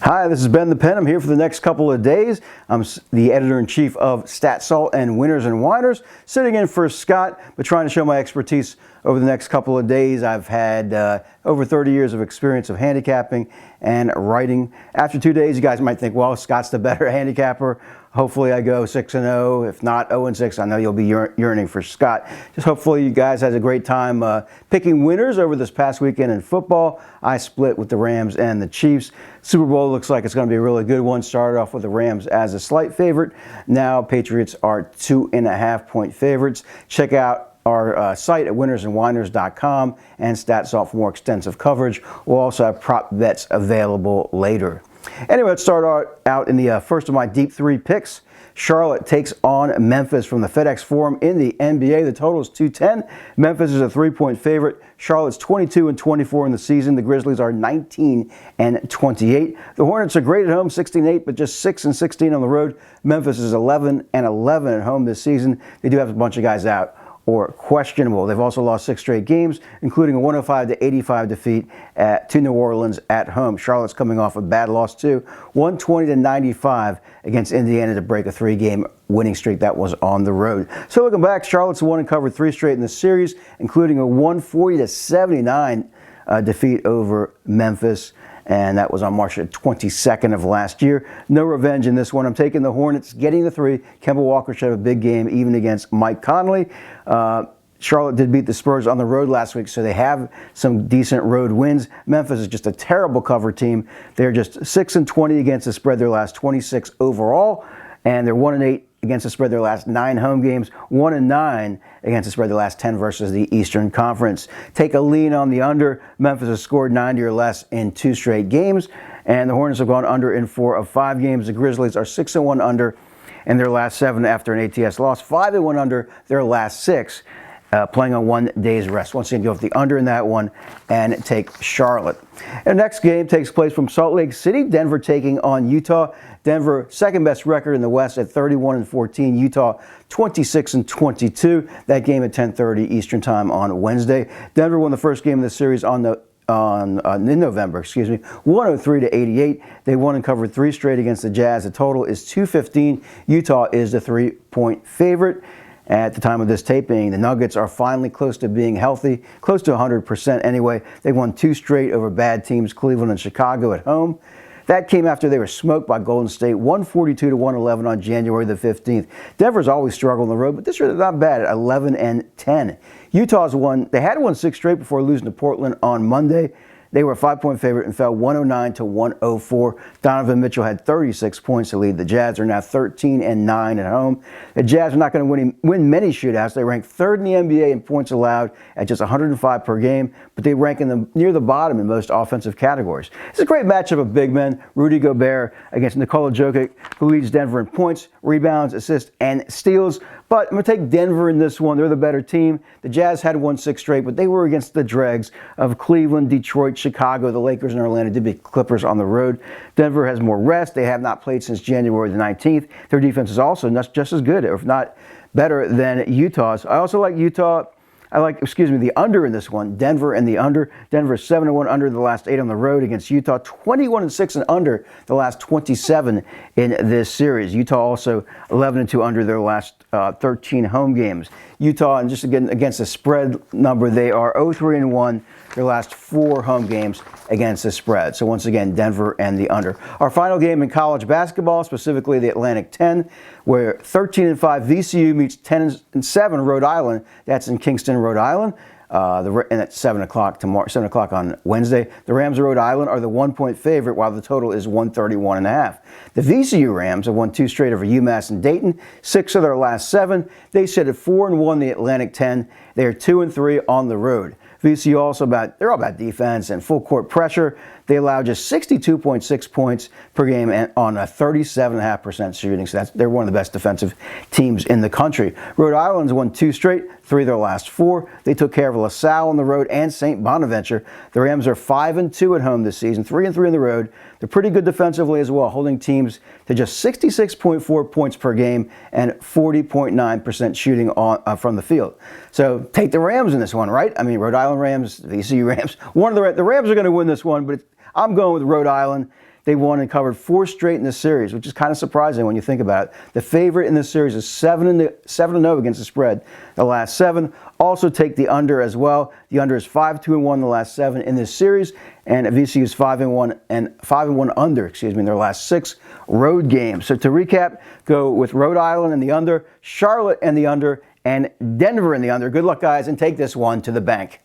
Hi, this is Ben the Pen. I'm here for the next couple of days. I'm the editor-in-chief of Stat Salt and Winners and Whiners, sitting in for Scott, but trying to show my expertise over the next couple of days. I've had over 30 years of experience of handicapping and writing. After 2 days, you guys might think, well, Scott's the better handicapper. Hopefully I go 6-0. If not 0-6, I know you'll be yearning for Scott. Just hopefully you guys had a great time picking winners over this past weekend in football. I split with the Rams and the Chiefs. Super Bowl looks like it's going to be a really good one. Started off with the Rams as a slight favorite. Now Patriots are 2.5-point favorites. Check out our site at winnersandwhiners.com and StatSalt for more extensive coverage. We'll also have prop bets available later. Anyway, let's start out in the first of my deep three picks. Charlotte takes on Memphis from the FedEx Forum in the NBA. The total is 210. Memphis is a 3-point favorite. Charlotte's 22-24 in the season. The Grizzlies are 19-28. The Hornets are great at home, 16-8, but just 6-16 on the road. Memphis is 11-11 at home this season. They do have a bunch of guys out or questionable. They've also lost 6 straight games, including a 105-85 defeat to New Orleans at home. Charlotte's coming off a bad loss too, 120-95 against Indiana to break a 3-game winning streak that was on the road. So looking back, Charlotte's won and covered 3 straight in the series, including a 140-79 defeat over Memphis. And that was on March 22nd of last year. No revenge in this one. I'm taking the Hornets, getting the 3. Kemba Walker should have a big game, even against Mike Conley. Charlotte did beat the Spurs on the road last week, so they have some decent road wins. Memphis is just a terrible cover team. They're just 6-20 against the spread their last 26 overall, and they're 1-8 against the spread their last 9 home games, 1-9 against the spread their last 10 versus the Eastern Conference. Take a lean on the under. Memphis has scored 90 or less in 2 straight games, and the Hornets have gone under in 4 of 5 games. The Grizzlies are 6-1 under in their last 7 after an ATS loss, 5-1 under their last 6. Playing on 1 day's rest. Once again, go with the under in that one and take Charlotte. And the next game takes place from Salt Lake City. Denver taking on Utah. Denver, second best record in the West at 31-14. Utah, 26-22. That game at 10:30 Eastern Time on Wednesday. Denver won the first game of the series in November, 103-88. They won and covered 3 straight against the Jazz. The total is 215. Utah is the 3-point favorite. At the time of this taping, the Nuggets are finally close to being healthy, close to 100% anyway. They won 2 straight over bad teams, Cleveland and Chicago at home. That came after they were smoked by Golden State, 142-111 on January the 15th. Denver's always struggled on the road, but this year they're not bad at 11-10. Utah's won. They had won 6 straight before losing to Portland on Monday. They were a 5-point favorite and fell 109-104. Donovan Mitchell had 36 points to lead. The Jazz are now 13-9 at home. The Jazz are not going to win many shootouts. They rank 3rd in the NBA in points allowed at just 105 per game, but they rank near the bottom in most offensive categories. It's a great matchup of big men. Rudy Gobert against Nikola Jokic, who leads Denver in points, rebounds, assists, and steals. But I'm going to take Denver in this one. They're the better team. The Jazz had won 6 straight, but they were against the dregs of Cleveland, Detroit, Chicago. The Lakers and Orlando did beat Clippers on the road. Denver has more rest. They have not played since January the 19th. Their defense is also just as good, if not better, than Utah's. I also like Utah. The under in this one. Denver and the under. Denver is 7-1 under the last 8 on the road against Utah. 21-6 and under the last 27 in this series. Utah also 11-2 under their last 13 home games. Utah, and just again against the spread number, they are 0-3-1 their last 4 home games against the spread. So once again, Denver and the under. Our final game in college basketball, specifically the Atlantic 10, where 13-5 VCU meets 10-7 Rhode Island. That's in Kingston, Rhode Island. And at 7 o'clock on Wednesday. The Rams of Rhode Island are the 1-point favorite, while the total is 131.5. The VCU Rams have won 2 straight over UMass and Dayton, 6 of their last 7. They sit at 4-1 the Atlantic 10. They are 2-3 on the road. VCU also they're all about defense and full court pressure. They allow just 62.6 points per game and on a 37.5% shooting. So they're one of the best defensive teams in the country. Rhode Island's won 2 straight, 3 of their last 4. They took care of LaSalle on the road and St. Bonaventure. The Rams are 5-2 at home this season, 3-3 on the road. They're pretty good defensively as well, holding teams to just 66.4 points per game and 40.9% shooting from the field. So take the Rams in this one, right? I mean, Rhode Island Rams, VCU Rams. The Rams are going to win this one, but I'm going with Rhode Island. they won and covered 4 straight in this series, which is kind of surprising when you think about it. The favorite in this series is 7-0 against the spread the last 7. Also take the under as well. The under is 5-2-1 the last 7 in this series, and VCU is 5-1 and 5-1 under, in their last 6 road games. So to recap, go with Rhode Island and the under, Charlotte and the under, and Denver in the under. Good luck, guys, and take this one to the bank.